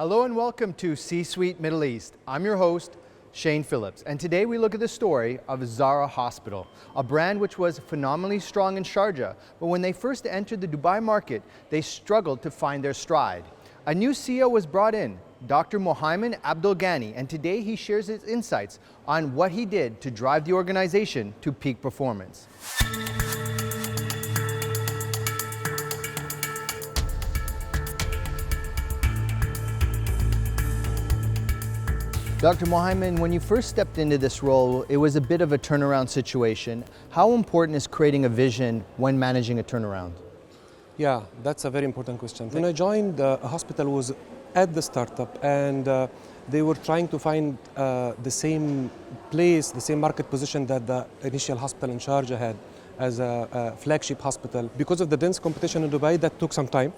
Hello and welcome to C-Suite Middle East. I'm your host, Shane Phillips, and today we look at the story of Zara Hospital, a brand which was phenomenally strong in Sharjah, but when they first entered the Dubai market, they struggled to find their stride. A new CEO was brought in, Dr. Mohaymen Abdelghany, and today he shares his insights on what he did to drive the organization to peak performance. Dr. Mohaymen, when you first stepped into this role, it was a bit of a turnaround situation. How important is creating a vision when managing a turnaround? Yeah, that's a very important question. When I joined, a hospital was at the startup and they were trying to find the same place, the same market position that the initial hospital in Sharjah had as a flagship hospital. Because of the dense competition in Dubai, that took some time.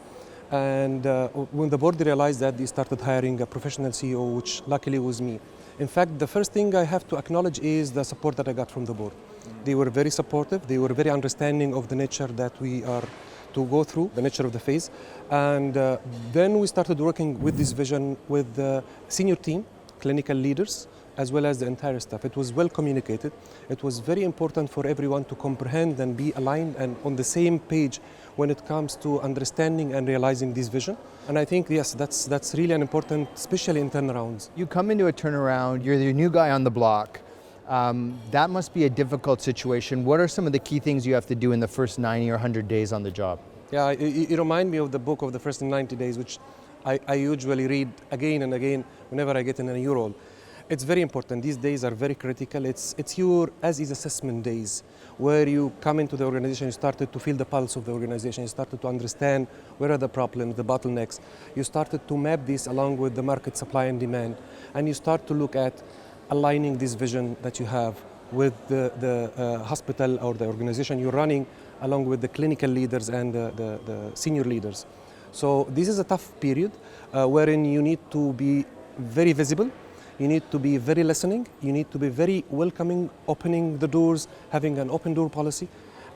And when the board realized that, they started hiring a professional CEO, which luckily was me. In fact, the first thing I have to acknowledge is the support that I got from the board. They were very supportive. They were very understanding of the nature that we are to go through, the nature of the phase. And then we started working with this vision with the senior team, clinical leaders, as well as the entire staff. It was well communicated. It was very important for everyone to comprehend and be aligned and on the same page when it comes to understanding and realizing this vision. And I think, yes, that's really an important, especially in turnarounds. You come into a turnaround, you're the new guy on the block. That must be a difficult situation. What are some of the key things you have to do in the first 90 or 100 days on the job? Yeah, you remind me of the book of the first 90 days, which I usually read again and again whenever I get in a new role. It's very important. These days are very critical. It's your as-is assessment days, where you come into the organization, you started to feel the pulse of the organization, you started to understand where are the problems, the bottlenecks. You started to map this along with the market supply and demand, and you start to look at aligning this vision that you have with the hospital or the organization you're running, along with the clinical leaders and the senior leaders. So this is a tough period wherein you need to be very visible. You need to be very listening, you need to be very welcoming, opening the doors, having an open door policy,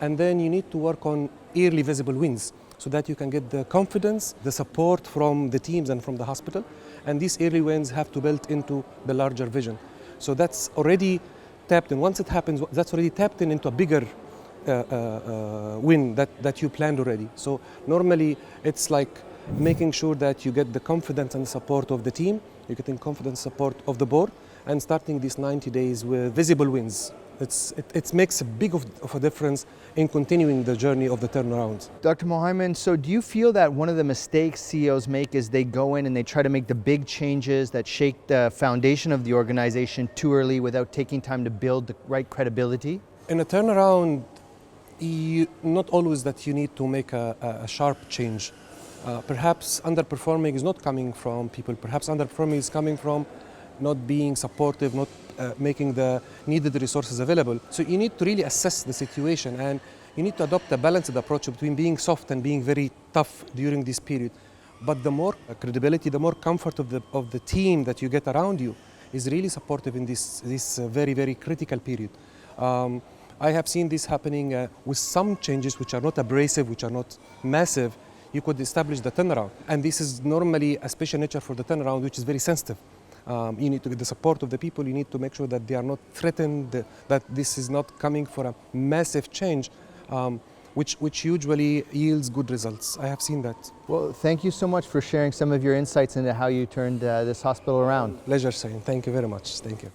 and then you need to work on early visible wins so that you can get the confidence, the support from the teams and from the hospital, and these early wins have to build into the larger vision. So that's already tapped in. Once it happens, that's already tapped in into a bigger win that you planned already. So normally it's like making sure that you get the confidence and support of the team, you're getting confidence support of the board, and starting these 90 days with visible wins. It makes a big of a difference in continuing the journey of the turnaround. Dr. Mohaymen, so do you feel that one of the mistakes CEOs make is they go in and they try to make the big changes that shake the foundation of the organization too early without taking time to build the right credibility? In a turnaround, not always that you need to make a sharp change. Perhaps underperforming is not coming from people. Perhaps underperforming is coming from not being supportive, not making the needed resources available. So you need to really assess the situation, and you need to adopt a balanced approach between being soft and being very tough during this period. But the more credibility, the more comfort of the team that you get around you is really supportive in this very, very critical period. I have seen this happening with some changes which are not abrasive, which are not massive. You could establish the turnaround. And this is normally a special nature for the turnaround, which is very sensitive. You need to get the support of the people. You need to make sure that they are not threatened, that this is not coming for a massive change, which usually yields good results. I have seen that. Well, thank you so much for sharing some of your insights into how you turned this hospital around. Pleasure, Shane. Thank you very much. Thank you.